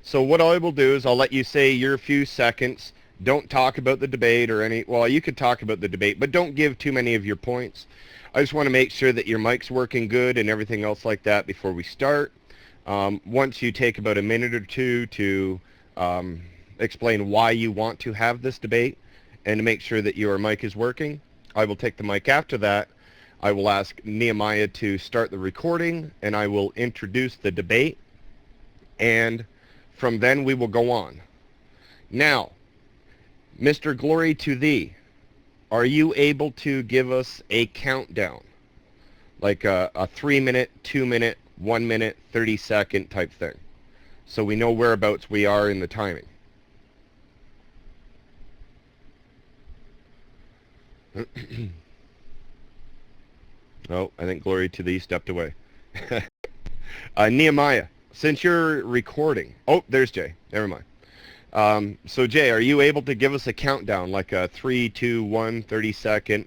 So what I will do is I'll let you say your few seconds. Don't talk about the debate or any, well, you could talk about the debate, but don't give too many of your points. I just want to make sure that your mic's working good and everything else like that before we start. Once you take about a minute or two to explain why you want to have this debate and to make sure that your mic is working, I will take the mic after that. I will ask Nehemiah to start the recording, and I will introduce the debate, and from then we will go on. Now, Mr. Glory to Thee, are you able to give us a countdown? Like a 3-minute, 2-minute, 1-minute, 30-second type thing, so we know whereabouts we are in the timing. Oh, I think Glory to Thee stepped away. Nehemiah, since you're recording, oh, there's Jay. Never mind. So Jay, are you able to give us a countdown, like a 3, 2, 1, 30-second,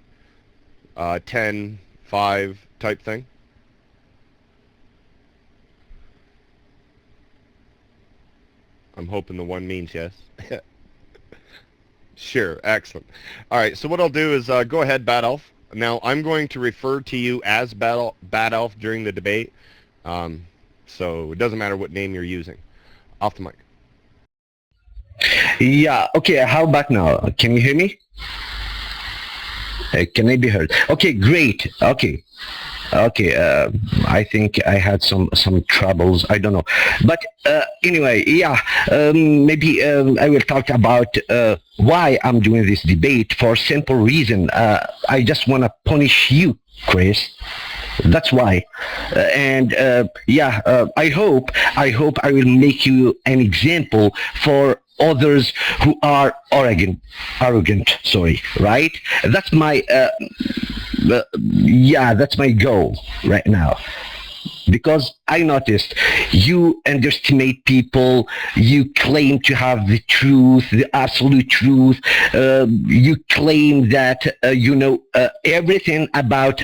10, 5 type thing? I'm hoping the one means yes. Sure, excellent. All right, so what I'll do is go ahead, Bad Elf. Now, I'm going to refer to you as Bad Elf during the debate, so it doesn't matter what name you're using. Off the mic. Yeah, okay, how about now? Can you hear me? Can I be heard? Okay, great. Okay. I think I had some troubles. I don't know, but anyway, yeah. Maybe I will talk about why I'm doing this debate for a simple reason. I just want to punish you, Chris. That's why. I hope I will make you an example for others who are arrogant. Sorry, right? That's my that's my goal right now. Because I noticed you underestimate people, you claim to have the truth, the absolute truth. You claim that you know everything about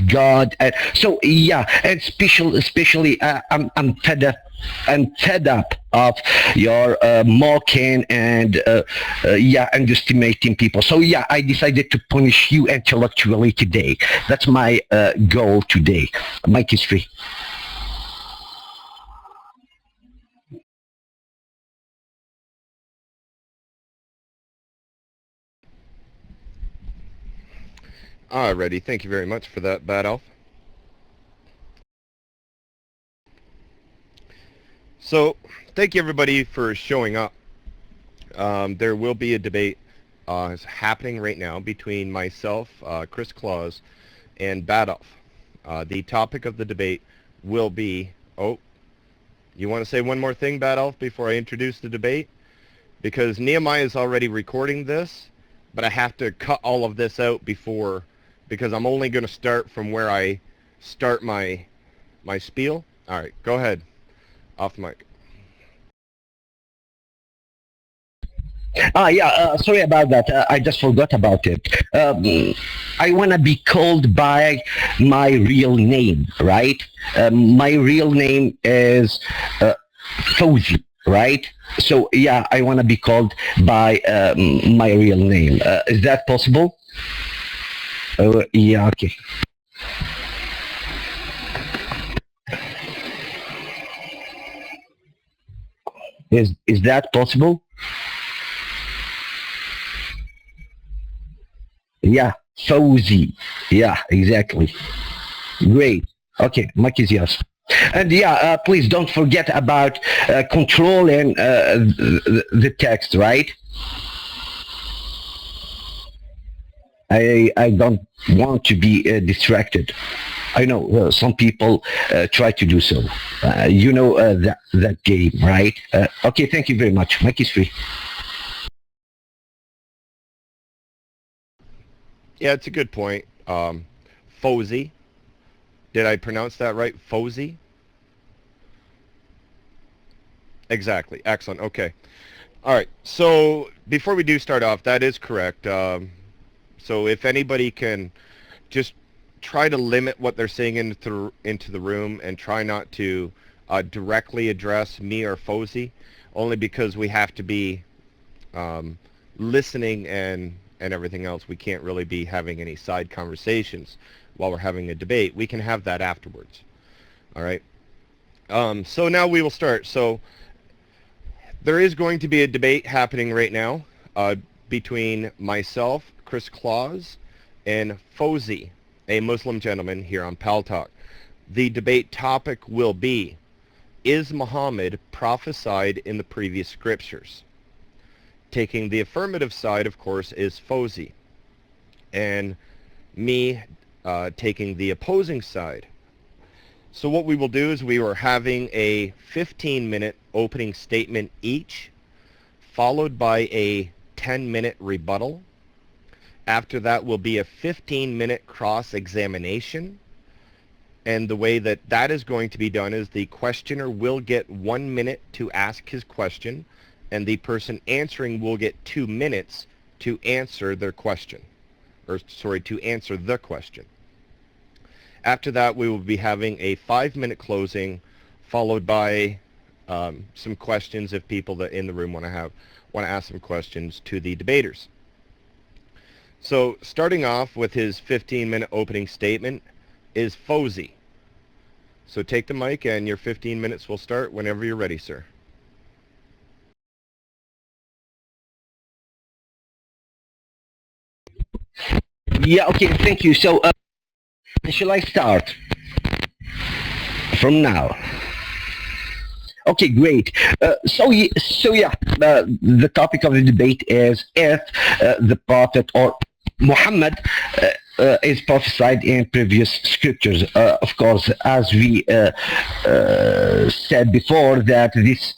God. So yeah, and especially I'm fed up. I'm fed up of your mocking and underestimating people. So yeah, I decided to punish you intellectually today. That's my goal today. Mike is free. Alrighty, thank you very much for that, Bad Elf. So, thank you everybody for showing up. There will be a debate happening right now between myself, Chris Claus, and Bad Elf. The topic of the debate will be, oh, you want to say one more thing, Bad Elf, before I introduce the debate? Because Nehemiah is already recording this, but I have to cut all of this out before, because I'm only going to start from where I start my spiel. All right, go ahead. Off mic. Sorry about that. I just forgot about it. I want to be called by my real name, right? My real name is Fauzi, right? So yeah, I want to be called by my real name. Is that possible? Yeah, okay. Is that possible? Yeah, Fauzi. Yeah, exactly. Great. Okay, Mike is yours. And yeah, please don't forget about controlling the text, right? I don't want to be distracted. I know some people try to do so. You know that game, right? Okay, thank you very much. Mike is free. Yeah, it's a good point. Fozy. Did I pronounce that right? Fozy? Exactly. Excellent. Okay. All right. So before we do start off, that is correct. So if anybody can just try to limit what they're saying into the room and try not to directly address me or Fozy, only because we have to be listening and everything else. We can't really be having any side conversations while we're having a debate. We can have that afterwards. All right. So now we will start. So there is going to be a debate happening right now between myself, Chris Claus, and Fozy, a Muslim gentleman here on Pal Talk. The debate topic will be, is Muhammad prophesied in the previous scriptures? Taking the affirmative side, of course, is Fozy, and me taking the opposing side. So what we will do is we are having a 15-minute opening statement each, followed by a 10-minute rebuttal. After that will be a 15-minute cross-examination. And the way that that is going to be done is the questioner will get 1 minute to ask his question, and the person answering will get 2 minutes to answer their question. To answer the question. After that, we will be having a 5-minute closing, followed by some questions if people that in the room want to ask some questions to the debaters. So, starting off with his 15-minute opening statement is Fozy. So take the mic, and your 15 minutes will start whenever you're ready, sir. Yeah, okay, thank you. So, shall I start from now? Okay, great. So yeah, the topic of the debate is if the Prophet or Muhammad is prophesied in previous scriptures. Of course, as we said before, that this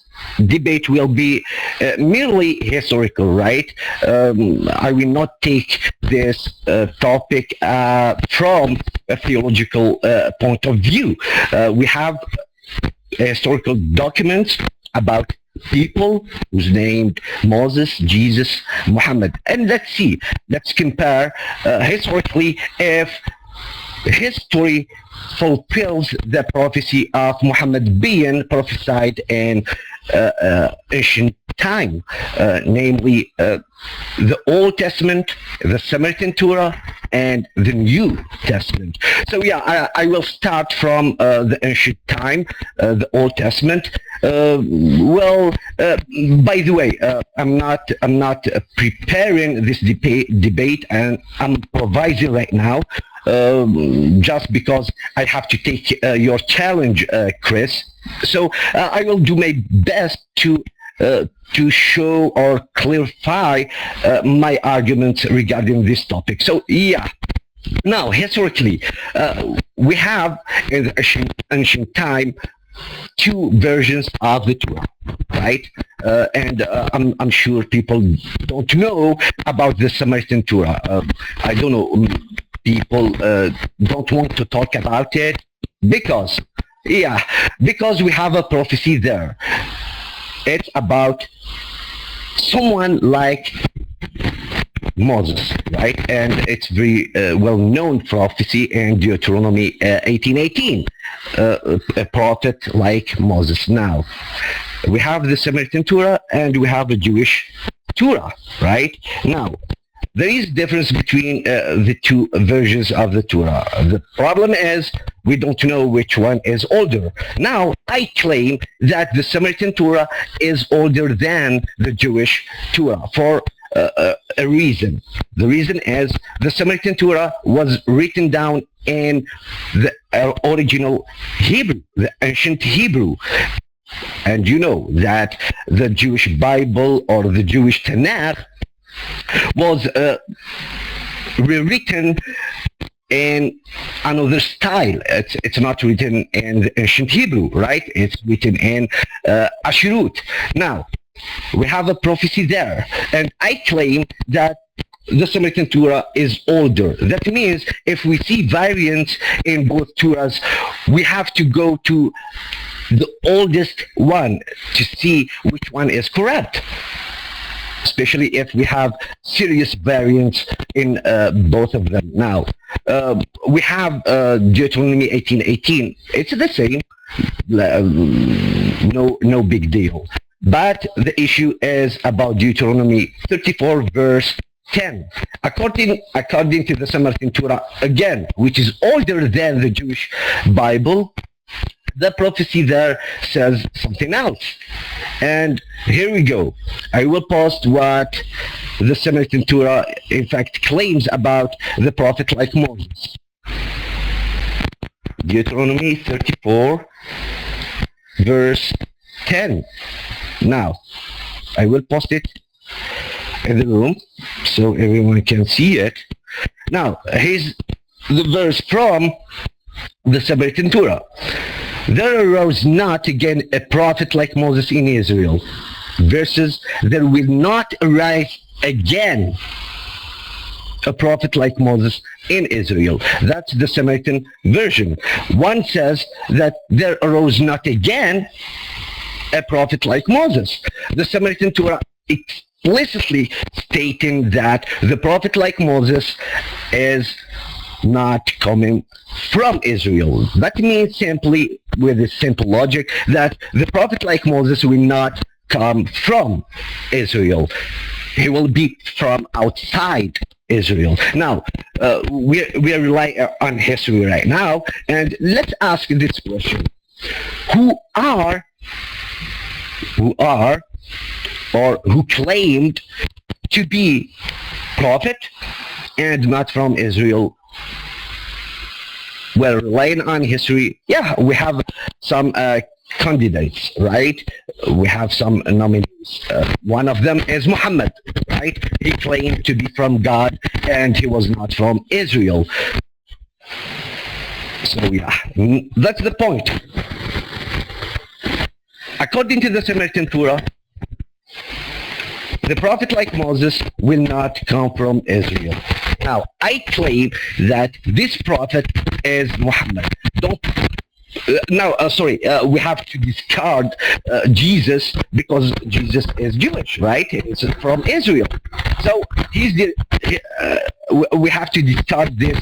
debate will be merely historical, right? I will not take this topic from a theological point of view. We have historical documents about people who's named Moses, Jesus, Muhammad. And let's compare historically if history fulfills the prophecy of Muhammad being prophesied in ancient time, namely the Old Testament, the Samaritan Torah, and the New Testament. So yeah, I will start from the ancient time, the Old Testament. By the way, I'm not preparing this debate, and I'm improvising right now. Just because I have to take your challenge, Chris. So I will do my best to show or clarify my arguments regarding this topic. So yeah, now historically, we have in the ancient time 2 versions of the Torah, right? And I'm sure people don't know about the Samaritan Torah. I don't know. People don't want to talk about it because we have a prophecy there. It's about someone like Moses, right? And it's very well-known prophecy in Deuteronomy 18:18, a prophet like Moses. Now, we have the Samaritan Torah and we have the Jewish Torah, right? Now, there is difference between the 2 versions of the Torah. The problem is we don't know which one is older. Now, I claim that the Samaritan Torah is older than the Jewish Torah for a reason. The reason is the Samaritan Torah was written down in the original Hebrew, the ancient Hebrew. And you know that the Jewish Bible or the Jewish Tanakh was rewritten in another style. It's not written in the ancient Hebrew, right? It's written in Ashurut. Now, we have a prophecy there, and I claim that the Samaritan Torah is older. That means if we see variants in both Torahs, we have to go to the oldest one to see which one is correct, especially if we have serious variants in both of them. Now, we have Deuteronomy 18:18. It's the same. no big deal. But the issue is about Deuteronomy 34 verse 10. According to the Samaritan Torah, again, which is older than the Jewish Bible, the prophecy there says something else. And here we go. I will post what the Samaritan Torah, in fact, claims about the prophet like Moses. Deuteronomy 34, verse 10. Now, I will post it in the room so everyone can see it. Now, here's the verse from the Samaritan Torah. There arose not again a prophet like Moses in Israel. Versus, there will not arise again a prophet like Moses in Israel. That's the Samaritan version. One says that there arose not again a prophet like Moses. The Samaritan Torah explicitly stating that the prophet like Moses is not coming from Israel. That means simply, with a simple logic, that the prophet like Moses will not come from Israel. He will be from outside Israel. Now, we rely on history right now, and let's ask this question. Who claimed to be prophet and not from Israel? Well, relying on history, yeah, we have some candidates, right? We have some nominees. One of them is Muhammad, right? He claimed to be from God and he was not from Israel. So yeah, that's the point. According to the Samaritan Torah, the prophet like Moses will not come from Israel. Now, I claim that this prophet is Muhammad. We have to discard Jesus because Jesus is Jewish, right? It's from Israel. So we have to discard this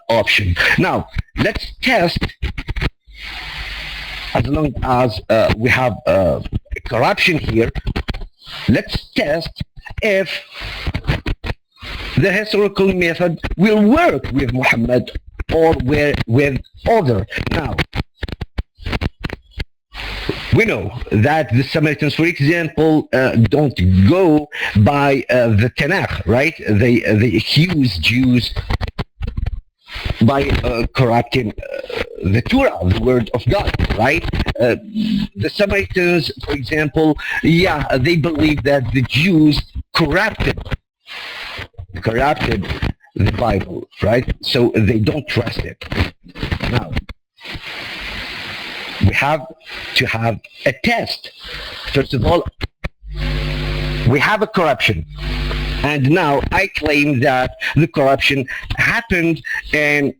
option. Now, let's test, as long as we have corruption here, let's test if the historical method will work with Muhammad or with other. Now, we know that the Samaritans, for example, don't go by the Tanakh, right? They accuse Jews by corrupting the Torah, the word of God, right? The Samaritans, for example, they believe that the Jews corrupted the Bible, right? So they don't trust it. Now, we have to have a test. First of all, we have a corruption. And now I claim that the corruption happened in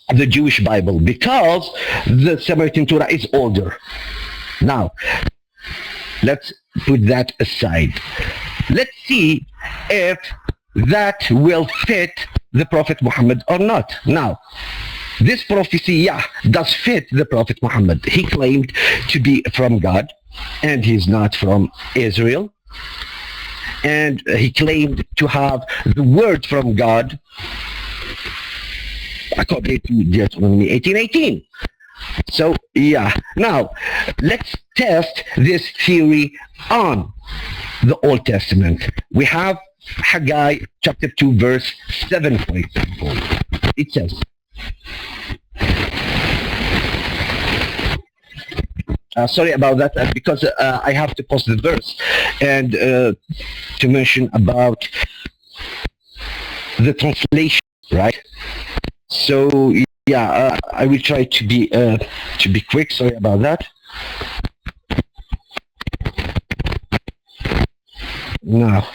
the Jewish Bible because the Samaritan Torah is older. Now, let's put that aside. Let's see if that will fit the Prophet Muhammad or not. Now, this prophecy, does fit the Prophet Muhammad. He claimed to be from God, and he's not from Israel. And he claimed to have the word from God, according to Deuteronomy 18:18. So, now, let's test this theory on the Old Testament. We have Haggai chapter 2, verse 7, for example. It says, sorry about that, because I have to post the verse and to mention about the translation, right? So I will try to be quick. Sorry about that. Now,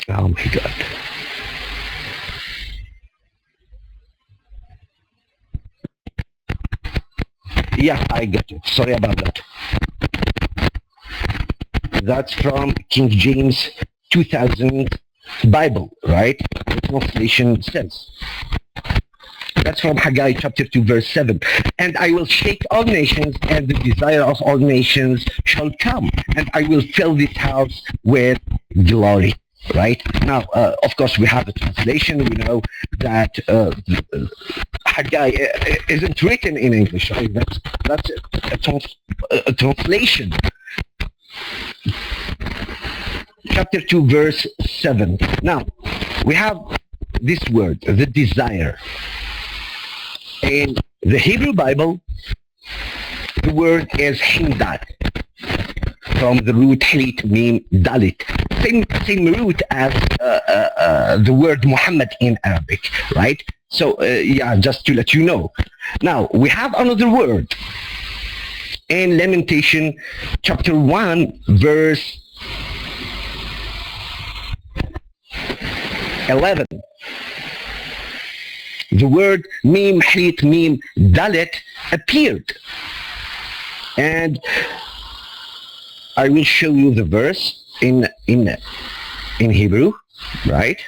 Oh my God. Yeah, I get it. Sorry about that. That's from King James 2000 Bible, right? The translation says. That's from Haggai chapter 2, verse 7. And I will shake all nations, and the desire of all nations shall come, and I will fill this house with glory. Right? Now, of course, we have a translation. We know that Haggai isn't written in English. Right? That's a translation. Chapter 2, verse 7. Now, we have this word, the desire. In the Hebrew Bible, the word is hindat, from the root hlit mim dalit. Same root as the word Muhammad in Arabic, right? So, yeah, just to let you know. Now, we have another word in Lamentation chapter 1, verse 11. The word mim hlit mim dalet appeared. And I will show you the verse in Hebrew, right?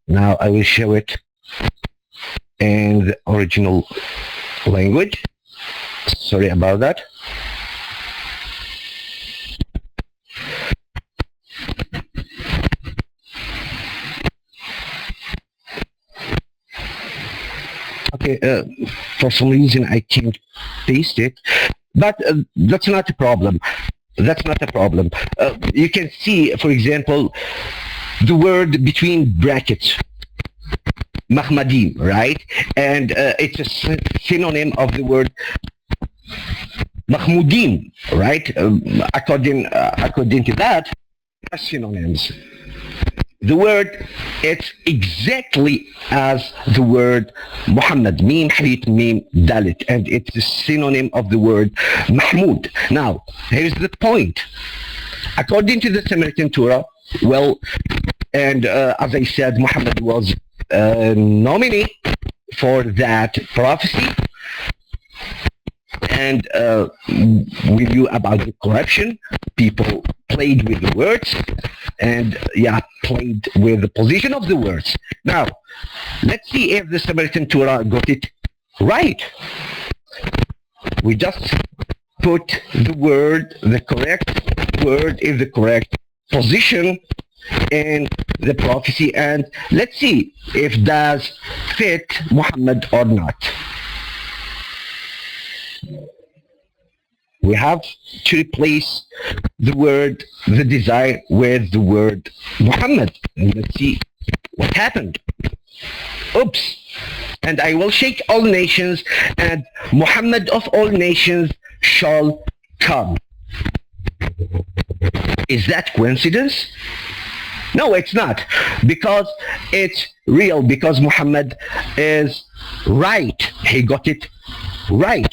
Now I will show it in the original language. Sorry about that. Okay, for some reason I can't paste it, but that's not a problem. That's not a problem. You can see, for example, the word between brackets, Mahmadim, right? And it's a synonym of the word Mahmudim, right? According to that, synonyms. The word, it's exactly as the word Muhammad, mim hlit mim dalit, and it's a synonym of the word Mahmud. Now, here's the point. According to the Samaritan Torah, well, and as I said, Muhammad was a nominee for that prophecy. And we knew about the corruption. People played with the words and, yeah, played with the position of the words. Now, let's see if the Samaritan Torah got it right. We just put the word, the correct word in the correct position in the prophecy, and let's see if it does fit Muhammad or not. We have to replace the word, the desire, with the word Muhammad. And let's see what happened. Oops. And I will shake all nations, and Muhammad of all nations shall come. Is that coincidence? No, it's not. Because it's real. Because Muhammad is right. He got it right.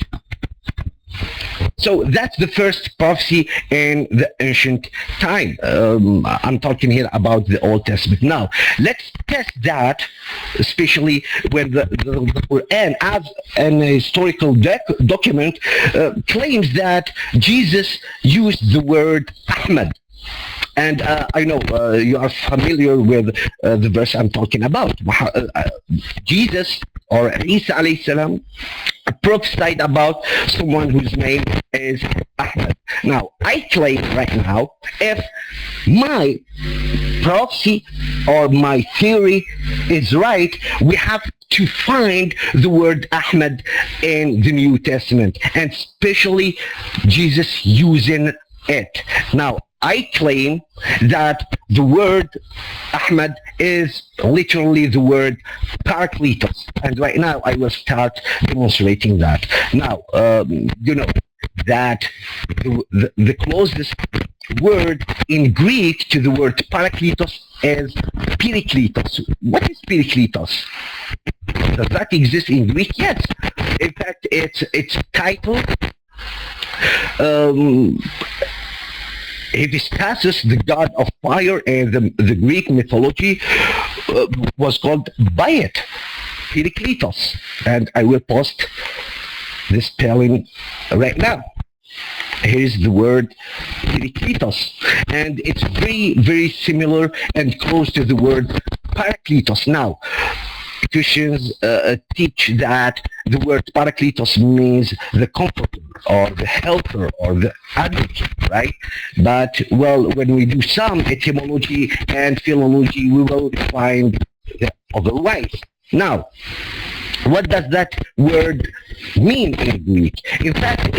So that's the first prophecy in the ancient time. I'm talking here about the Old Testament. Now, let's test that, especially when the Quran, as an historical document, claims that Jesus used the word Ahmad. And I know you are familiar with the verse I'm talking about. Jesus, or Isa alayhi salam, prophesied about someone whose name is Ahmed. Now, I claim right now, if my prophecy or my theory is right, we have to find the word Ahmed in the New Testament, and especially Jesus using it. Now, I claim that the word Ahmed is literally the word Parakletos. And right now I will start demonstrating that. Now, you know that the closest word in Greek to the word Parakletos is Perikletos. What is Perikletos? Does that exist in Greek? Yes. In fact, it's title Um, Hephaestus, the god of fire in the Greek mythology, was called by it, Heraclitus. And I will post the spelling right now. Here's the word Heraclitus, and it's very, very similar and close to the word Parakletos. Now, Christians teach that the word Parakletos means the comforter or the helper or the advocate, right? But, well, when we do some etymology and philology, we will find that otherwise. Now, what does that word mean in Greek? In fact,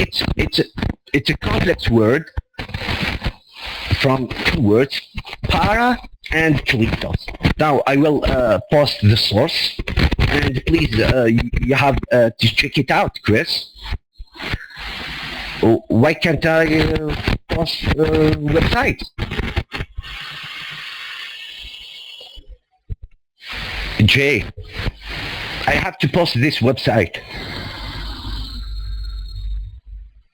it's a complex word from two words, para and kletos. Now I will post the source, and please you have to check it out, Chris. Why can't I post website? Jay, I have to post this website.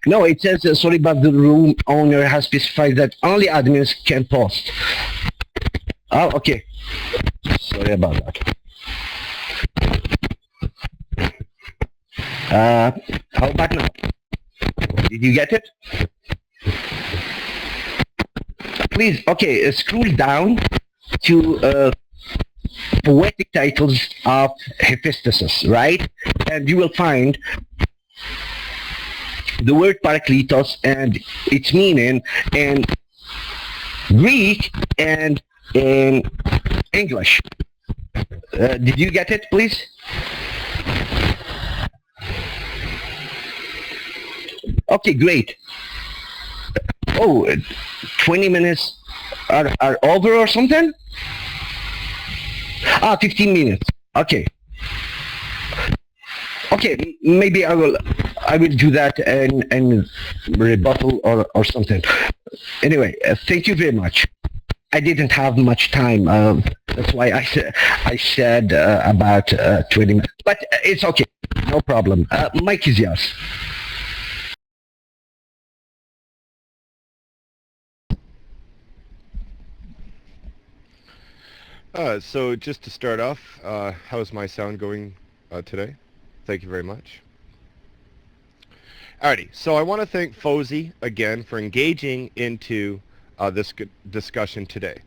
No, it says, sorry, but the room owner has specified that only admins can post. Oh, okay. Sorry about that. How about now? Did you get it? Please, okay, scroll down to poetic titles of Hephaestus, right? And you will find the word Parakletos and its meaning in Greek and in English. Did you get it, please? Okay, great. Oh, 20 minutes are over or something? 15 minutes. Okay. Okay, maybe I will do that and rebuttal or something. Anyway, thank you very much. I didn't have much time. That's why I said about 20 minutes. But it's okay. No problem. Mike is yours. So just to start off, how's my sound going today? Thank you very much. Alrighty, so I want to thank Fozy again for engaging into this discussion today.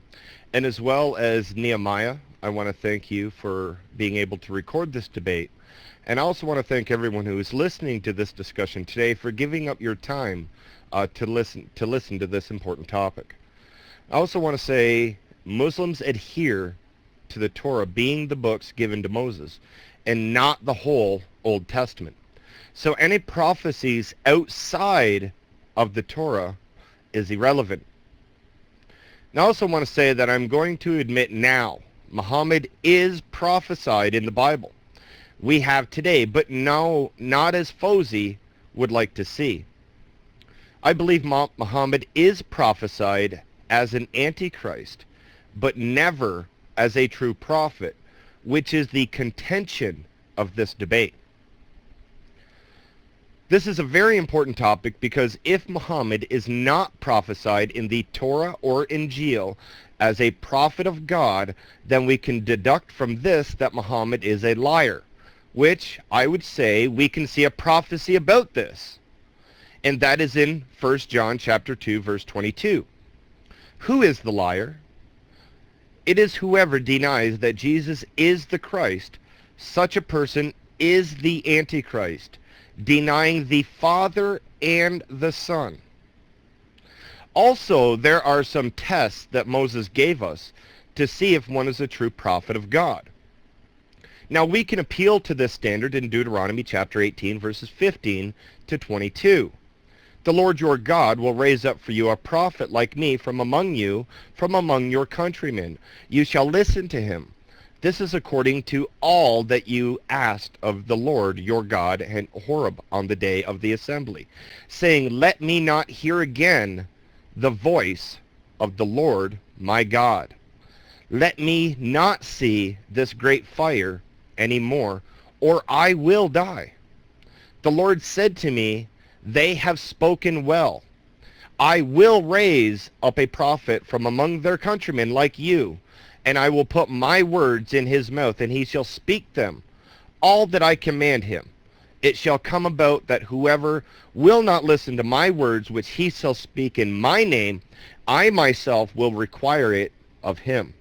And as well as Nehemiah, I want to thank you for being able to record this debate. And I also want to thank everyone who is listening to this discussion today for giving up your time to listen to this important topic. I also want to say Muslims adhere to the Torah being the books given to Moses and not the whole Old Testament. So any prophecies outside of the Torah is irrelevant. And I also want to say that I'm going to admit now, Muhammad is prophesied in the Bible. We have today, but no, not as Fozy would like to see. I believe Muhammad is prophesied as an antichrist, but never as a true prophet, which is the contention of this debate. This is a very important topic because if Muhammad is not prophesied in the Torah or Injil as a prophet of God, then we can deduct from this that Muhammad is a liar, which I would say we can see a prophecy about this. And that is in 1 John chapter 2, verse 22. Who is the liar? It is whoever denies that Jesus is the Christ. Such a person is the Antichrist, denying the Father and the Son. Also, there are some tests that Moses gave us to see if one is a true prophet of God. Now, we can appeal to this standard in Deuteronomy chapter 18, verses 15 to 22. The Lord your God will raise up for you a prophet like me from among you, from among your countrymen. You shall listen to him. This is according to all that you asked of the Lord your God at Horeb on the day of the assembly, saying, let me not hear again the voice of the Lord my God. Let me not see this great fire any more, or I will die. The Lord said to me, They have spoken well. I will raise up a prophet from among their countrymen like you, and I will put my words in his mouth, and he shall speak them, all that I command him. It shall come about that whoever will not listen to my words which he shall speak in my name, I myself will require it of him.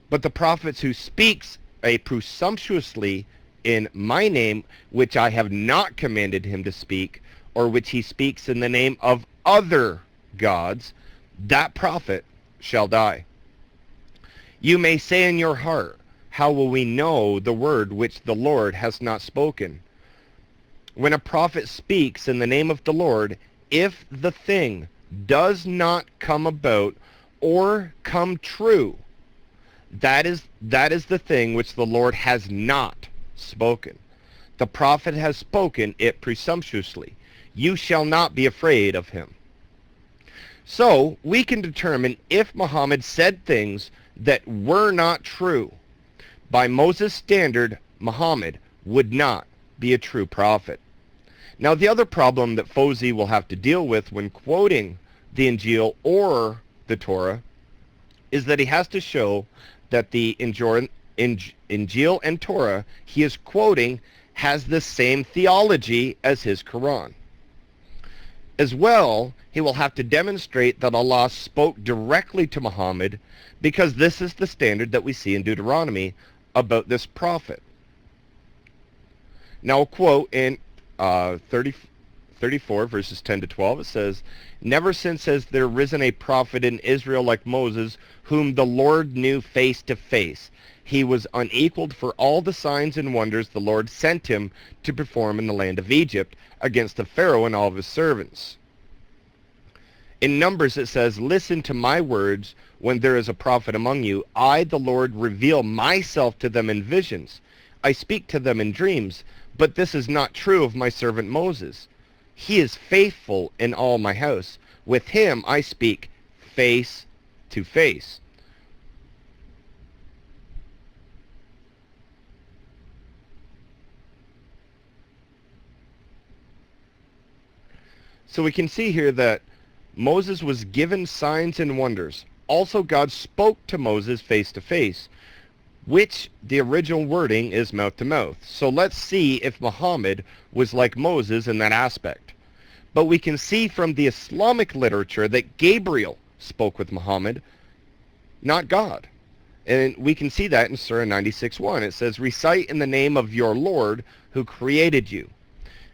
But the prophets who speaks a presumptuously in my name, which I have not commanded him to speak, or which he speaks in the name of other gods, that prophet shall die. You may say in your heart, how will we know the word which the Lord has not spoken? When a prophet speaks in the name of the Lord, if the thing does not come about or come true, that is the thing which the Lord has not spoken. The prophet has spoken it presumptuously. You shall not be afraid of him. So we can determine if Muhammad said things that were not true. By Moses' standard, Muhammad would not be a true prophet. Now, the other problem that Fawzi will have to deal with when quoting the Injil or the Torah is that he has to show that the Injil and Torah he is quoting has the same theology as his Quran. As well, he will have to demonstrate that Allah spoke directly to Muhammad, because this is the standard that we see in Deuteronomy about this prophet. Now, a quote in 34 verses 10 to 12, it says, "Never since has there risen a prophet in Israel like Moses, whom the Lord knew face to face. He was unequaled for all the signs and wonders the Lord sent him to perform in the land of Egypt against the Pharaoh and all of his servants." In Numbers it says, "Listen to my words when there is a prophet among you. I, the Lord, reveal myself to them in visions. I speak to them in dreams. But this is not true of my servant Moses. He is faithful in all my house. With him I speak face to face." So we can see here that Moses was given signs and wonders. Also, God spoke to Moses face to face, which the original wording is mouth to mouth. So let's see if Muhammad was like Moses in that aspect. But we can see from the Islamic literature that Gabriel spoke with Muhammad, not God. And we can see that in Surah 96:1. It says, "Recite in the name of your Lord who created you,"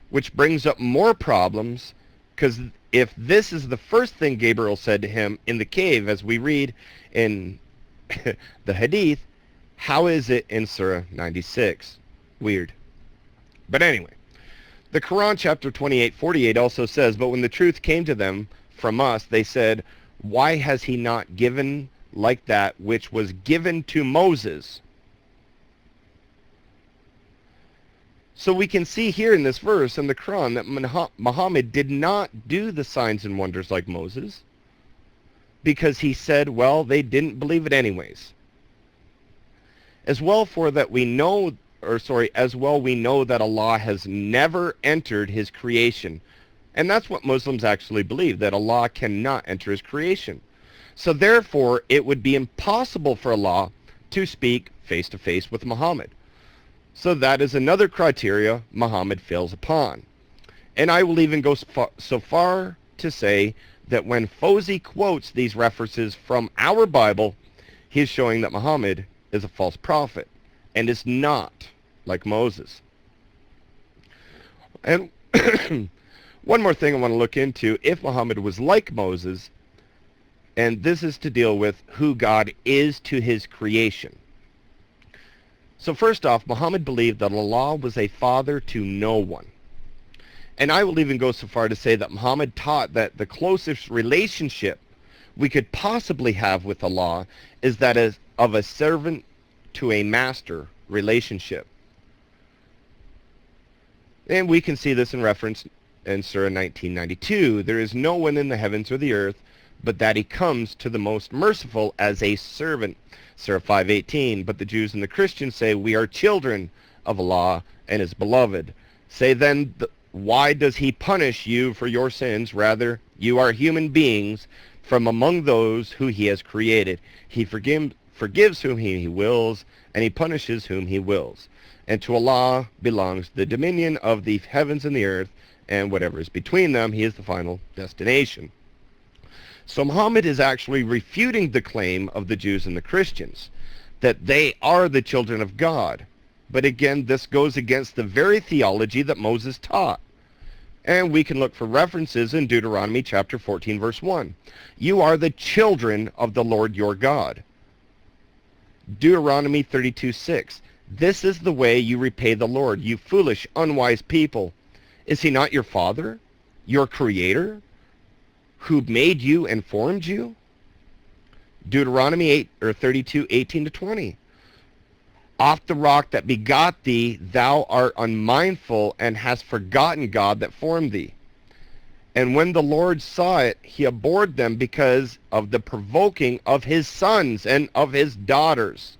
which brings up more problems, because if this is the first thing Gabriel said to him in the cave, as we read in the Hadith, how is it in Surah 96? Weird. But anyway, the Quran chapter 28:48 also says, "But when the truth came to them from us, they said, why has he not given like that which was given to Moses?" So we can see here in this verse in the Quran that Muhammad did not do the signs and wonders like Moses, because he said, well, they didn't believe it anyways. As well we know that Allah has never entered his creation. And that's what Muslims actually believe, that Allah cannot enter his creation. So therefore, it would be impossible for Allah to speak face to face with Muhammad. So that is another criteria Muhammad fails upon. And I will even go so far to say that when Fawzi quotes these references from our Bible, he is showing that Muhammad is a false prophet and is not like Moses. And one more thing I want to look into, if Muhammad was like Moses, and this is to deal with who God is to his creation. So first off, Muhammad believed that Allah was a father to no one. And I will even go so far to say that Muhammad taught that the closest relationship we could possibly have with Allah is that of a servant to a master relationship. And we can see this in reference in Surah 1992. "There is no one in the heavens or the earth, but that he comes to the most merciful as a servant." Surah 5:18. "But the Jews and the Christians say, we are children of Allah and his beloved. Say then, why does he punish you for your sins? Rather, you are human beings from among those who he has created. He forgives whom he wills, and he punishes whom he wills. And to Allah belongs the dominion of the heavens and the earth, and whatever is between them. He is the final destination. So Muhammad is actually refuting the claim of the Jews and the Christians that they are the children of God. But again, this goes against the very theology that Moses taught. And we can look for references in Deuteronomy chapter 14, verse 1. You are the children of the Lord your God. Deuteronomy 32:6. This is the way you repay the Lord, you foolish, unwise people. Is he not your father, your creator, who made you and formed you? Deuteronomy 32:18-20. Off the rock that begot thee, thou art unmindful, and hast forgotten God that formed thee. And when the Lord saw it, he abhorred them because of the provoking of his sons and of his daughters.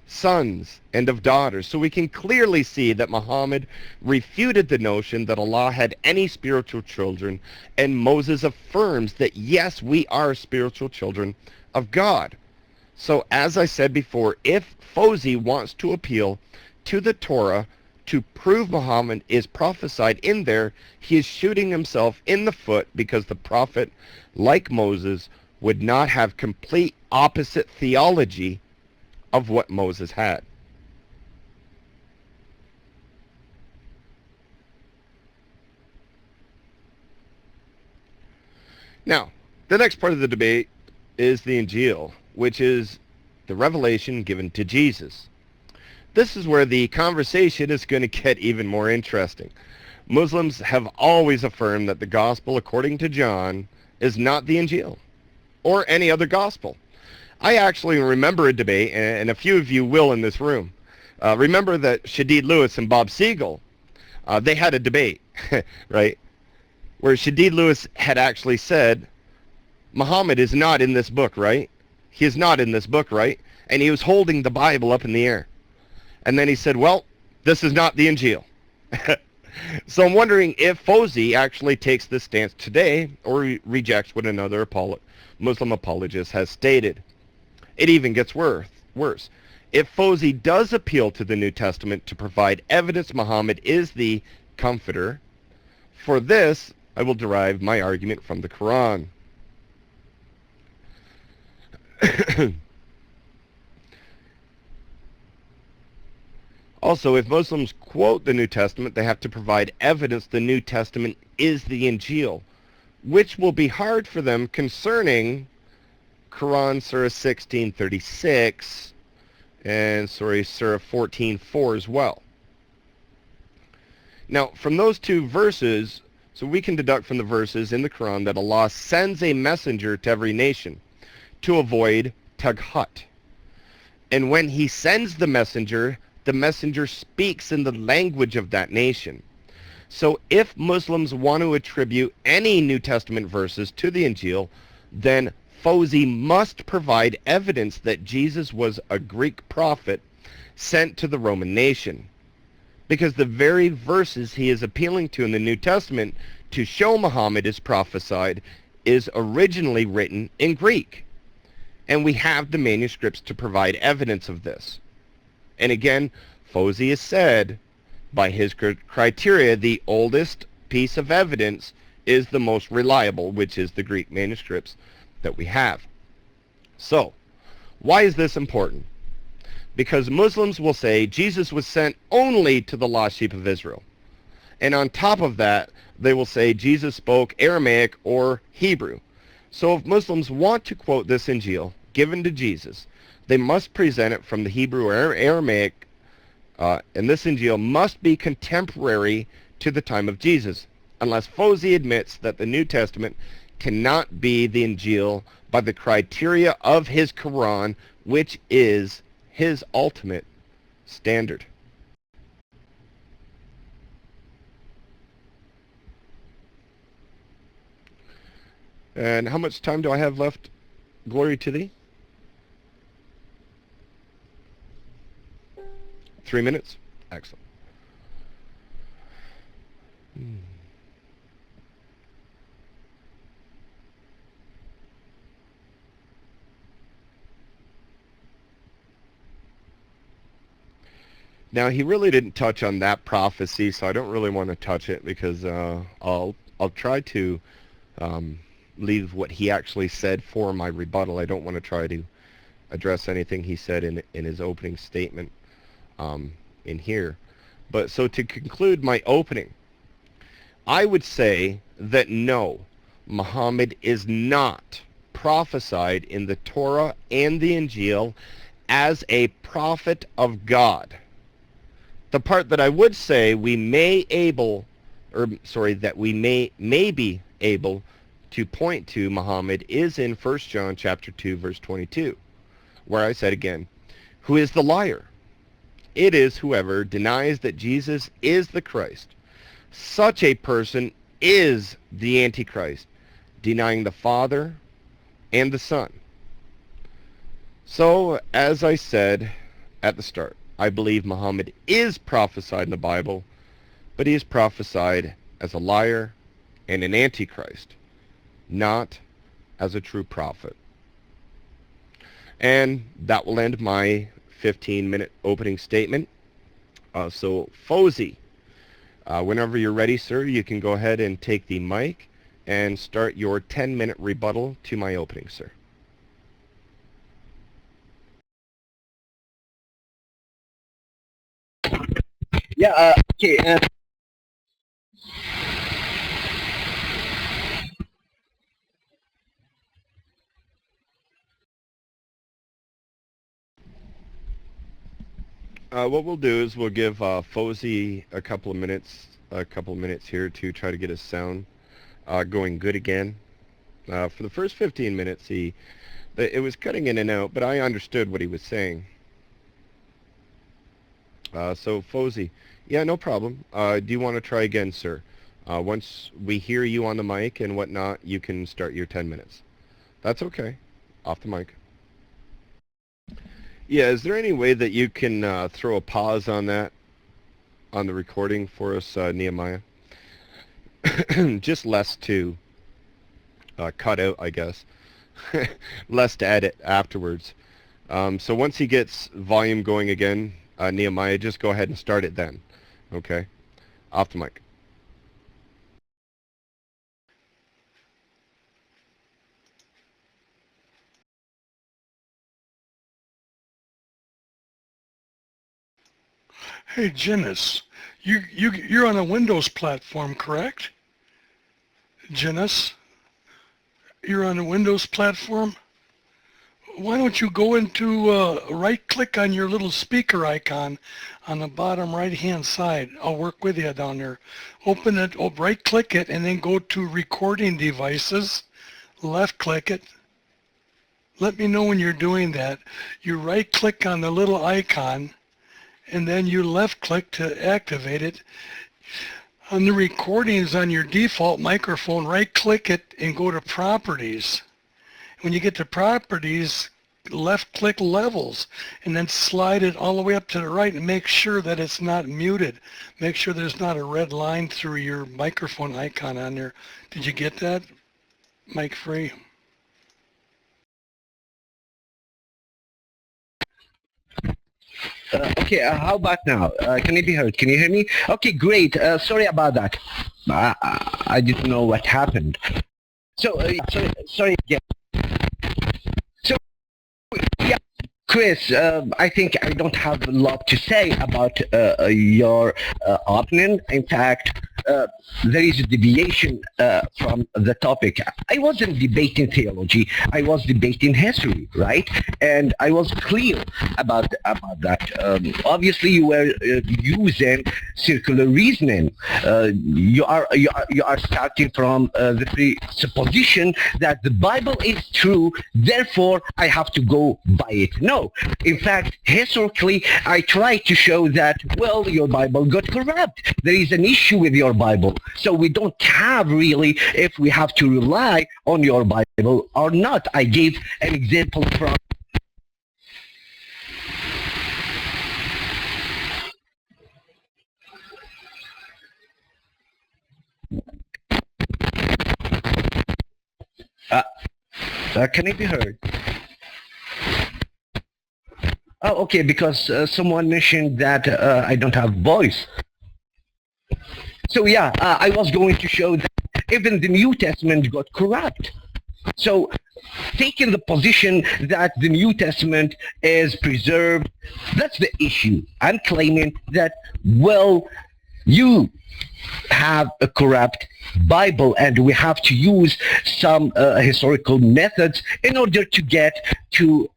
Sons and of daughters. So we can clearly see that Muhammad refuted the notion that Allah had any spiritual children, and Moses affirms that yes, we are spiritual children of God. So as I said before, if Fawzi wants to appeal to the Torah to prove Muhammad is prophesied in there, he is shooting himself in the foot, because the prophet, like Moses, would not have complete opposite theology of what Moses had. Now, the next part of the debate is the Injil, which is the revelation given to Jesus. This is where the conversation is going to get even more interesting. Muslims have always affirmed that the gospel according to John is not the Injil or any other gospel. I actually remember a debate, and a few of you will in this room. Remember that Shadid Lewis and Bob Siegel, they had a debate, right? Where Shadid Lewis had actually said, Muhammad is not in this book, right? He is not in this book, right? And he was holding the Bible up in the air. And then he said, well, this is not the Injil. So I'm wondering if Fawzi actually takes this stance today, or rejects what another Muslim apologist has stated. It even gets worse. If Fawzi does appeal to the New Testament to provide evidence Muhammad is the comforter, for this I will derive my argument from the Quran. Also, if Muslims quote the New Testament, they have to provide evidence the New Testament is the Injil, which will be hard for them concerning Quran Surah 16:36 and Surah 14:4 as well. Now, from those two verses, so we can deduct from the verses in the Quran that Allah sends a messenger to every nation to avoid taghat. And when he sends the messenger speaks in the language of that nation. So if Muslims want to attribute any New Testament verses to the Injil, then Fawzi must provide evidence that Jesus was a Greek prophet sent to the Roman nation. Because the very verses he is appealing to in the New Testament to show Muhammad is prophesied is originally written in Greek. And we have the manuscripts to provide evidence of this. And again, Fawzi has said, by his criteria, the oldest piece of evidence is the most reliable, which is the Greek manuscripts that we have. So, why is this important? Because Muslims will say Jesus was sent only to the lost sheep of Israel. And on top of that, they will say Jesus spoke Aramaic or Hebrew. So if Muslims want to quote this Injil given to Jesus, they must present it from the Hebrew or Aramaic, and this Injil must be contemporary to the time of Jesus, unless Fawzi admits that the New Testament cannot be the Injil by the criteria of his Quran, which is his ultimate standard. And how much time do I have left? Glory to thee. 3 minutes? Excellent. Hmm. Now he really didn't touch on that prophecy, so I don't really want to touch it because I'll try to um, leave what he actually said for my rebuttal. I don't want to try to address anything he said in his opening statement in here. But so to conclude my opening, I would say that no, Muhammad is not prophesied in the Torah and the Injil as a prophet of God. The part that I would say we may able, or sorry, that we may be able to point to Muhammad is in 1 John chapter 2 verse 22, where I said again, who is the liar? It is whoever denies that Jesus is the Christ. Such a person is the Antichrist, denying the Father and the Son. So, as I said at the start, I believe Muhammad is prophesied in the Bible, but he is prophesied as a liar and an Antichrist, not as a true prophet. And that will end my 15-minute opening statement. So, Fozy, whenever you're ready, sir, you can go ahead and take the mic and start your 10-minute rebuttal to my opening, sir. Yeah, okay. What we'll do is we'll give Fozy a couple of minutes here to try to get his sound going good again. For the first 15 minutes, it was cutting in and out, but I understood what he was saying. So Fozy, yeah, no problem. Do you want to try again, sir? Once we hear you on the mic and whatnot, you can start your 10 minutes. That's okay. Off the mic. Yeah, is there any way that you can throw a pause on that, on the recording for us, Nehemiah? Just less to cut out, I guess. Less to edit afterwards. So once he gets volume going again, Nehemiah, just go ahead and start it then. Okay? Off the mic. Hey, Janice, you're on a Windows platform, correct? Janice, you're on a Windows platform? Why don't you go into right-click on your little speaker icon on the bottom right-hand side? I'll work with you down there. Open it, right-click it, and then go to Recording Devices. Left-click it. Let me know when you're doing that. You right-click on the little icon, and then you left-click to activate it. On the recordings on your default microphone, right-click it and go to Properties. When you get to Properties, left-click Levels, and then slide it all the way up to the right and make sure that it's not muted. Make sure there's not a red line through your microphone icon on there. Did you get that? Mic free. Okay, how about now? Can it be heard? Can you hear me? Okay, great. Sorry about that. I didn't know what happened. So, sorry again. So, yeah, Chris, I think I don't have a lot to say about your opinion. In fact, there is a deviation from the topic. I wasn't debating theology. I was debating history, right? And I was clear about that. Obviously, you were using circular reasoning. You are starting from the presupposition that the Bible is true. Therefore, I have to go by it. No, in fact, historically, I try to show that, well, your Bible got corrupt. There is an issue with your Bible. So we don't have really if we have to rely on your Bible or not. I gave an example from Uh, can it be heard? Oh, okay, because someone mentioned that I don't have voice. So yeah, I was going to show that even the New Testament got corrupt. So taking the position that the New Testament is preserved, that's the issue. I'm claiming that, well, you have a corrupt Bible, and we have to use some historical methods in order to get to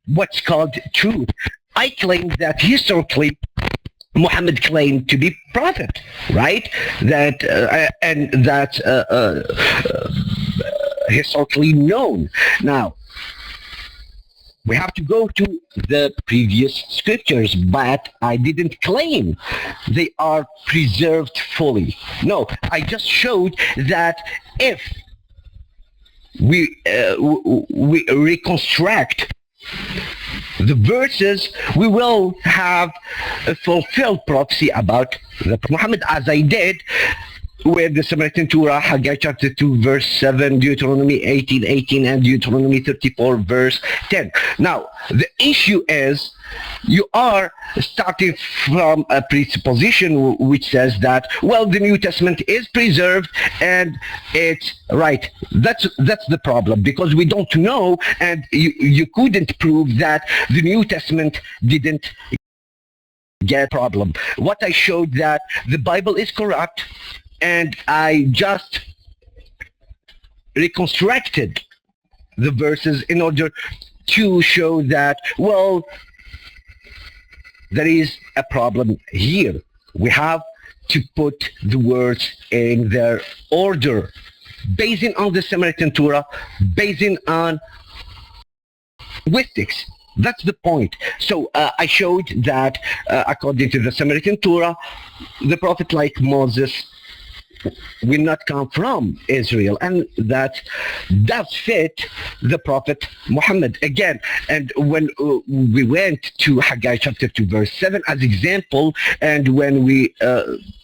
what's called truth. I claim that historically Muhammad claimed to be prophet, right? That and that's historically known. Now we have to go to the previous scriptures, but I didn't claim they are preserved fully. No, I just showed that if we reconstruct the verses, we will have a fulfilled prophecy about the Muhammad, as I did with the Samaritan Torah, Haggai chapter 2, verse 7, Deuteronomy 18:18, and Deuteronomy 34, verse 10. Now, the issue is you are starting from a presupposition which says that, well, the New Testament is preserved, and it's right. That's the problem, because we don't know, and you couldn't prove that the New Testament didn't get a problem. What I showed that the Bible is corrupt, and I just reconstructed the verses in order to show that, well, there is a problem here. We have to put the words in their order, basing on the Samaritan Torah, basing on linguistics. That's the point. So I showed that according to the Samaritan Torah, the prophet like Moses will not come from Israel, and that does fit the prophet Muhammad again. And when we went to Haggai chapter 2 verse 7 as example, and when we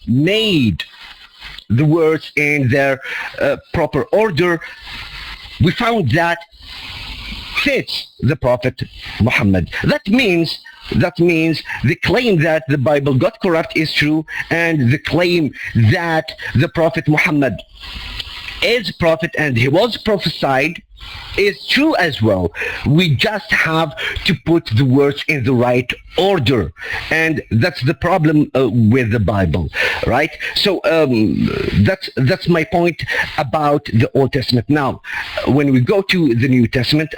made the words in their proper order, we found that fits the prophet Muhammad. That means the claim that the Bible got corrupt is true, and the claim that the prophet Muhammad is prophet and he was prophesied is true as well. We just have to put the words in the right order, and that's the problem with the Bible, right? So that's my point about the Old Testament. Now, when we go to the New Testament,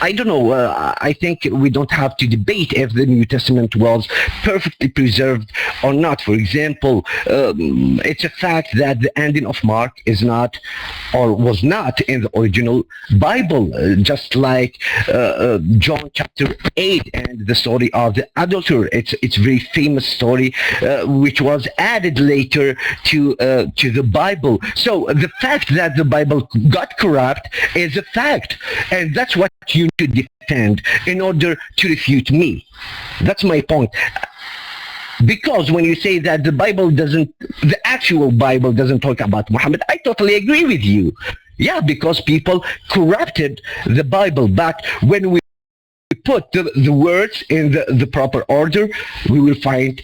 I don't know. I think we don't have to debate if the New Testament was perfectly preserved or not. For example, it's a fact that the ending of Mark is not, or was not, in the original Bible, just like John chapter 8 and the story of the adulterer. It's a very famous story which was added later to the Bible. So the fact that the Bible got corrupt is a fact, and that's what you need to defend in order to refute me. That's my point. Because when you say that the actual Bible doesn't talk about Muhammad, I totally agree with you. Yeah, because people corrupted the Bible. But when we put the words in the proper order, we will find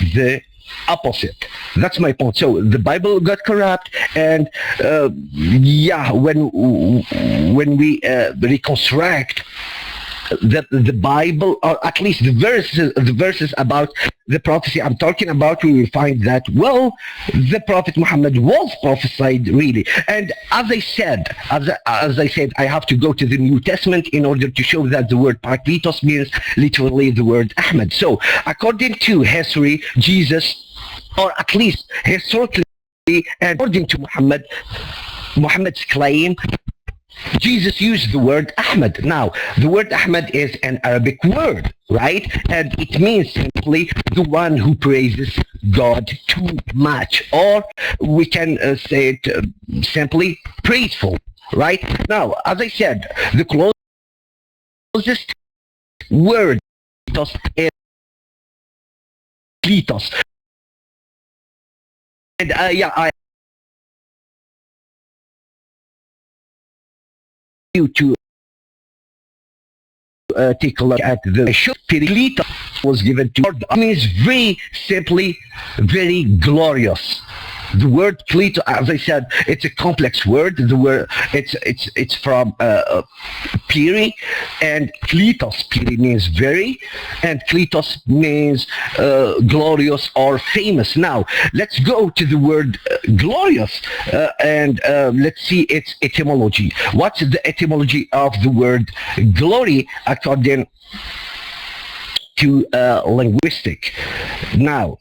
the opposite. That's my point. So the Bible got corrupt, and yeah, when we reconstruct the Bible, or at least the verses about the prophecy I'm talking about, we will find that, well, the Prophet Muhammad was prophesied really. And as I said, I have to go to the New Testament in order to show that the word Parakletos means literally the word Ahmed. So according to history, Jesus, or at least historically, and according to Muhammad's claim, Jesus used the word Ahmed. Now, the word Ahmed is an Arabic word, right? And it means simply the one who praises God too much. Or we can say it simply praiseful, right? Now, as I said, the closest word is kletos. And yeah, you to take a look at the Periclita was given to God. It means very simply, very glorious. The word kletos, as I said, it's a complex word. The word it's from peri, and kletos, peri means very, and kletos means glorious or famous. Now let's go to the word glorious and let's see its etymology. What's the etymology of the word glory according to linguistic? Now,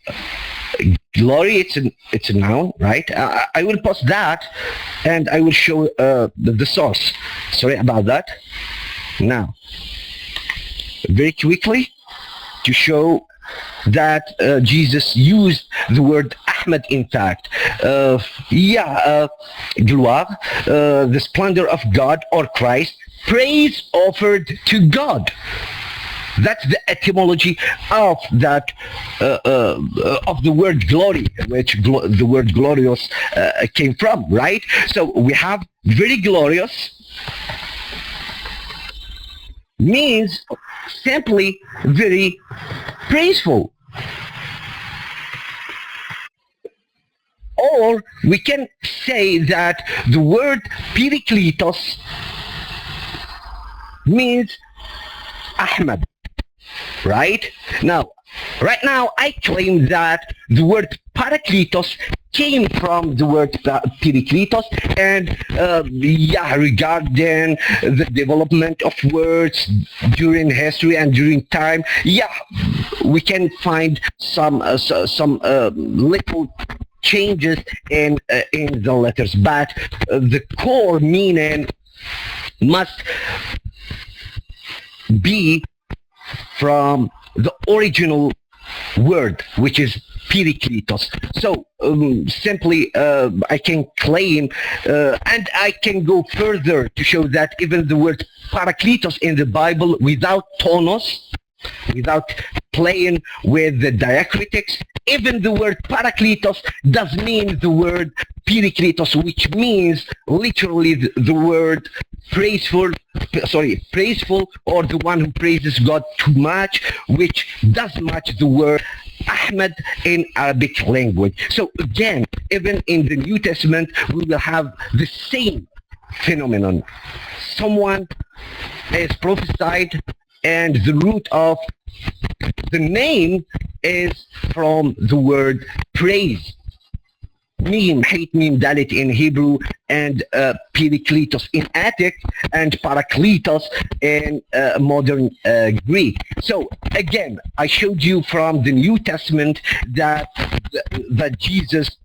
glory, it's a noun, right? I will post that, and I will show the source. Sorry about that. Now, very quickly, to show that Jesus used the word Ahmed, in fact. Gloire, the splendor of God or Christ, praise offered to God. That's the etymology of that of the word glory, which the word glorious came from, right? So we have very glorious means simply very praiseful. Or we can say that the word Perikletos means Ahmed. Right now, I claim that the word parakletos came from the word perikletos, and regarding the development of words during history and during time, we can find some little changes in the letters, but the core meaning must be from the original word, which is perikletos. So simply I can claim and I can go further to show that even the word parakletos in the Bible, without tonos, without playing with the diacritics, even the word parakletos does mean the word perikletos, which means literally the word praiseful, or the one who praises God too much, which does match the word Ahmed in Arabic language. So again, even in the New Testament, we will have the same phenomenon. Someone is prophesied, and the root of the name is from the word praise. Mim, hate mim, dalit in Hebrew, and perikletos in Attic, and parakletos in modern Greek. So again, I showed you from the New Testament that Jesus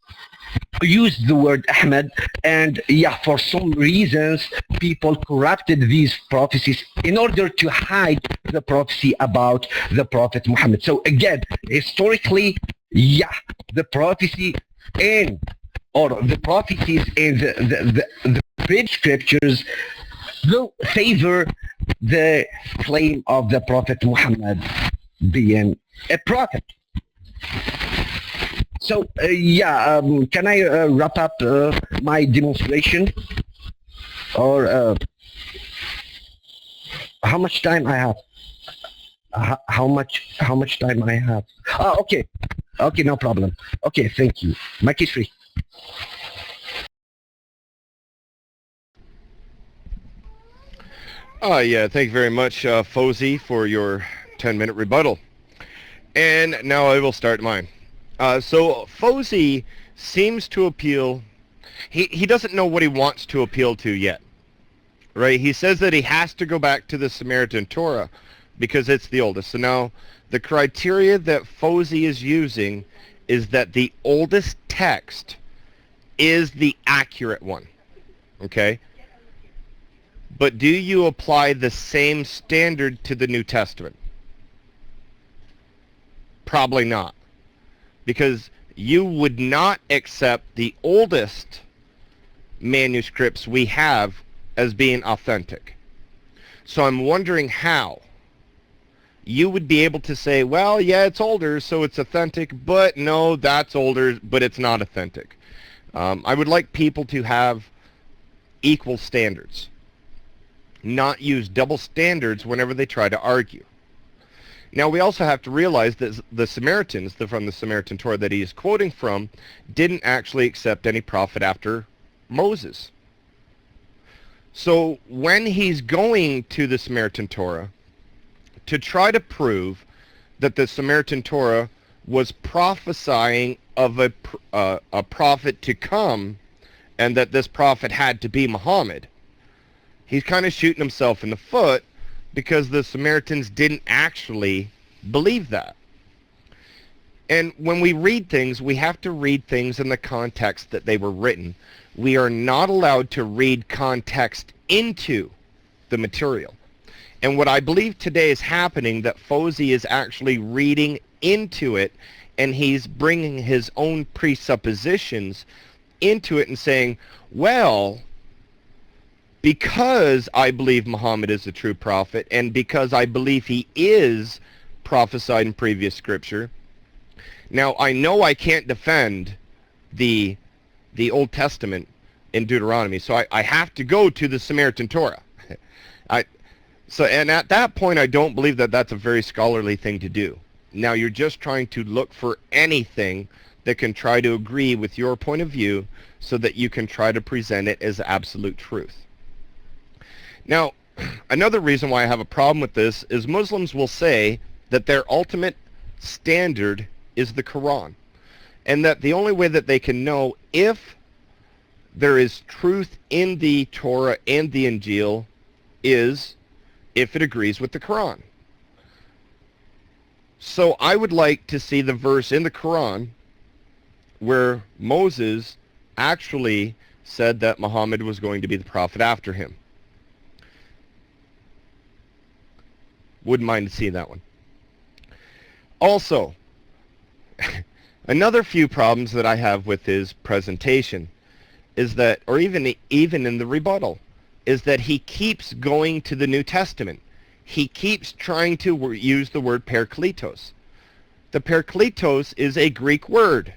used the word Ahmed, and for some reasons people corrupted these prophecies in order to hide the prophecy about the Prophet Muhammad. So again, historically, the prophecy the prophecies in the great scriptures will favor the claim of the Prophet Muhammad being a prophet. So can I wrap up my demonstration, or how much time I have? How much time I have? Oh, okay, no problem. Okay, thank you. Mic is free. Thank you very much, Fozy, for your 10-minute rebuttal. And now I will start mine. So Fozy seems to appeal, he doesn't know what he wants to appeal to yet, right? He says that he has to go back to the Samaritan Torah because it's the oldest. So now the criteria that Fozy is using is that the oldest text is the accurate one, okay? But do you apply the same standard to the New Testament? Probably not. Because you would not accept the oldest manuscripts we have as being authentic. So I'm wondering how you would be able to say, well, yeah, it's older, so it's authentic, but no, that's older, but it's not authentic. I would like people to have equal standards. not use double standards whenever they try to argue. Now, we also have to realize that the Samaritans, from the Samaritan Torah that he is quoting from, didn't actually accept any prophet after Moses. So when he's going to the Samaritan Torah to try to prove that the Samaritan Torah was prophesying of a prophet to come, and that this prophet had to be Muhammad, he's kind of shooting himself in the foot, because the Samaritans didn't actually believe that. And when we read things, we have to read things in the context that they were written. We are not allowed to read context into the material. And what I believe today is happening, that Fozzy is actually reading into it, and he's bringing his own presuppositions into it and saying, well, because I believe Muhammad is a true prophet, and because I believe he is prophesied in previous scripture. Now, I know I can't defend the Old Testament in Deuteronomy, so I have to go to the Samaritan Torah. And at that point, I don't believe that that's a very scholarly thing to do. Now, you're just trying to look for anything that can try to agree with your point of view so that you can try to present it as absolute truth. Now, another reason why I have a problem with this is Muslims will say that their ultimate standard is the Quran, and that the only way that they can know if there is truth in the Torah and the Injil is if it agrees with the Quran. So I would like to see the verse in the Quran where Moses actually said that Muhammad was going to be the prophet after him. Wouldn't mind seeing that one. Also, another few problems that I have with his presentation is that, or even in the rebuttal, is that he keeps going to the New Testament. He keeps trying to use the word parakletos. The parakletos is a Greek word.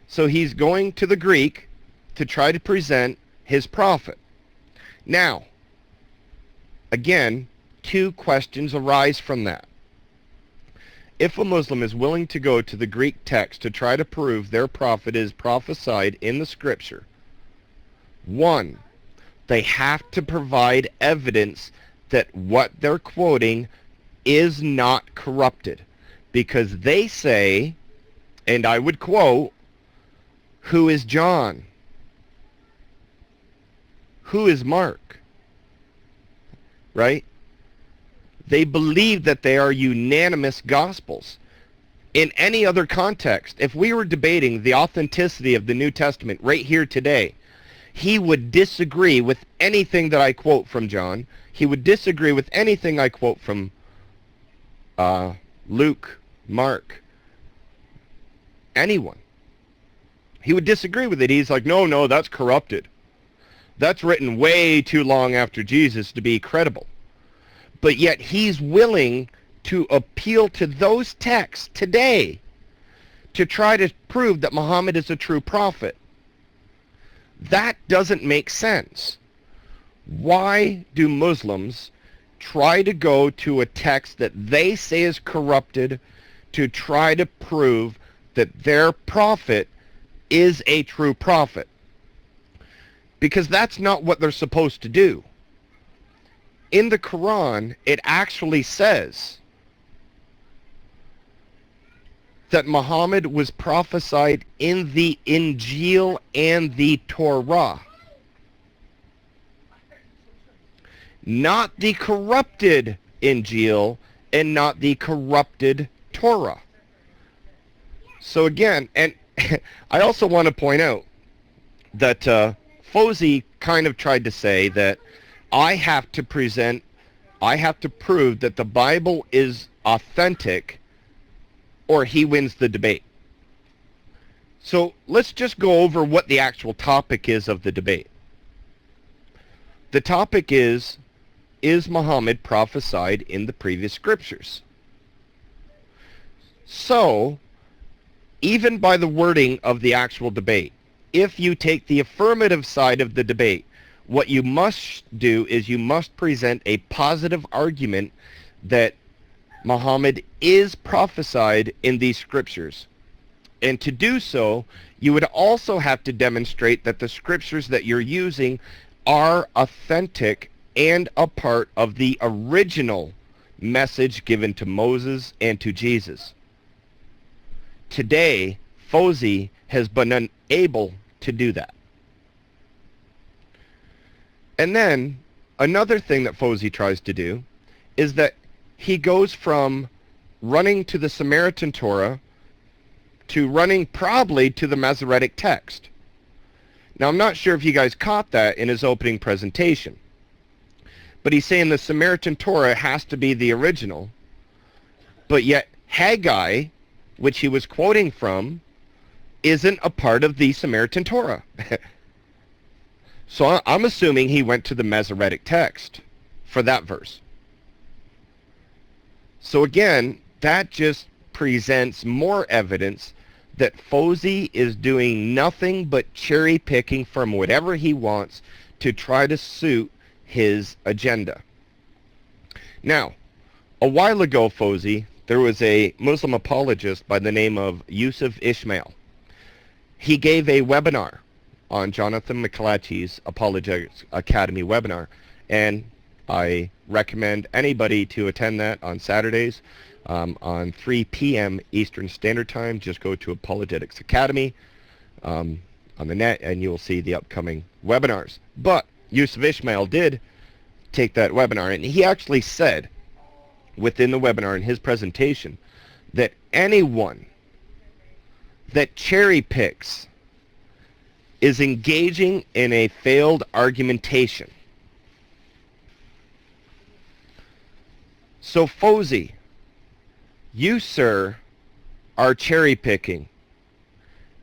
So he's going to the Greek to try to present his prophet. Now, again, two questions arise from that. If a Muslim is willing to go to the Greek text to try to prove their prophet is prophesied in the scripture, one, they have to provide evidence that what they're quoting is not corrupted. Because they say, and I would quote, who is John? Who is Mark? Right? They believe that they are unanimous gospels. In any other context, if we were debating the authenticity of the New Testament right here today, he would disagree with anything that I quote from John. He would disagree with anything I quote from Luke, Mark, anyone. He would disagree with it. He's like, no, that's corrupted. That's written way too long after Jesus to be credible. But yet he's willing to appeal to those texts today to try to prove that Muhammad is a true prophet. That doesn't make sense. Why do Muslims try to go to a text that they say is corrupted to try to prove that their prophet is a true prophet? Because that's not what they're supposed to do. In the Quran, it actually says that Muhammad was prophesied in the Injil and the Torah. Not the corrupted Injil and not the corrupted Torah. So again, and I also want to point out that Fozzy kind of tried to say that I have to prove that the Bible is authentic or he wins the debate. So let's just go over what the actual topic is of the debate. The topic is Muhammad prophesied in the previous scriptures? So, even by the wording of the actual debate, if you take the affirmative side of the debate, what you must do is you must present a positive argument that Muhammad is prophesied in these scriptures. And to do so, you would also have to demonstrate that the scriptures that you're using are authentic and a part of the original message given to Moses and to Jesus. Today, Fawzi has been unable to do that. And then, another thing that Fawzi tries to do is that he goes from running to the Samaritan Torah to running probably to the Masoretic text. Now, I'm not sure if you guys caught that in his opening presentation, but he's saying the Samaritan Torah has to be the original, but yet Haggai, which he was quoting from, isn't a part of the Samaritan Torah. So I'm assuming he went to the Masoretic text for that verse. So again, that just presents more evidence that Fawzi is doing nothing but cherry picking from whatever he wants to try to suit his agenda. Now, a while ago, Fawzi, there was a Muslim apologist by the name of Yusuf Ishmael. He gave a webinar on Jonathan McClatchy's Apologetics Academy webinar, and I recommend anybody to attend that on Saturdays on 3 p.m. Eastern Standard Time. Just go to Apologetics Academy on the net and you'll see the upcoming webinars. But Yusuf Ishmael did take that webinar, and he actually said within the webinar in his presentation that anyone that cherry picks is engaging in a failed argumentation. So Fawzi, you, sir, are cherry picking,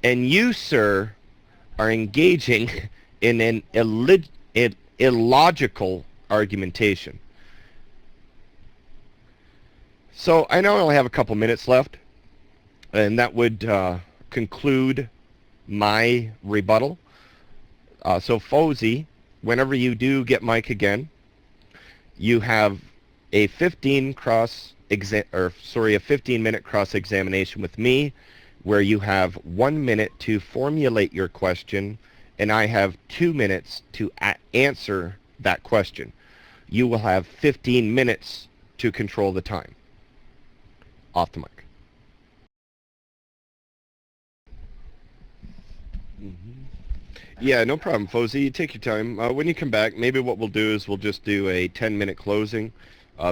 and you, sir, are engaging in an illogical argumentation. So I know I only have a couple minutes left, and that would conclude my rebuttal. So Fawzi, whenever you do get Mike again, you have a 15-minute cross-examination with me, where you have 1 minute to formulate your question, and I have 2 minutes to answer that question. You will have 15 minutes to control the time. Off the mic. Yeah, no problem, Fawzi. You take your time. When you come back, maybe what we'll do is we'll just do a 10-minute closing,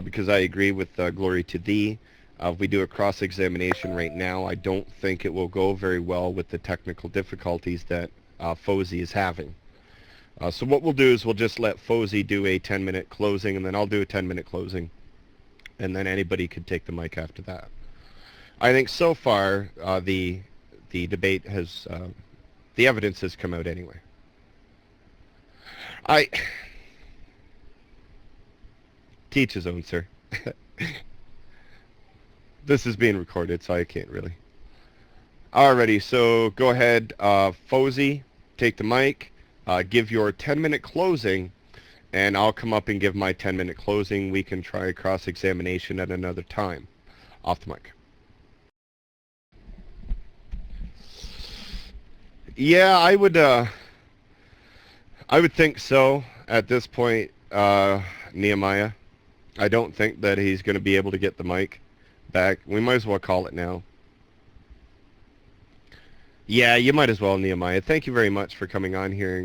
because I agree with Glory to Thee. If we do a cross-examination right now, I don't think it will go very well with the technical difficulties that Fawzi is having. So what we'll do is we'll just let Fawzi do a 10-minute closing, and then I'll do a 10-minute closing, and then anybody could take the mic after that. I think so far the debate has... the evidence has come out anyway. Teach his own, sir. This is being recorded, so I can't really. Alrighty, so go ahead, Fawzi, take the mic, give your 10-minute closing, and I'll come up and give my 10-minute closing. We can try cross-examination at another time. Off the mic. Yeah, I would think so at this point, Nehemiah. I don't think that he's going to be able to get the mic back. We might as well call it now. Yeah, you might as well, Nehemiah. Thank you very much for coming on here.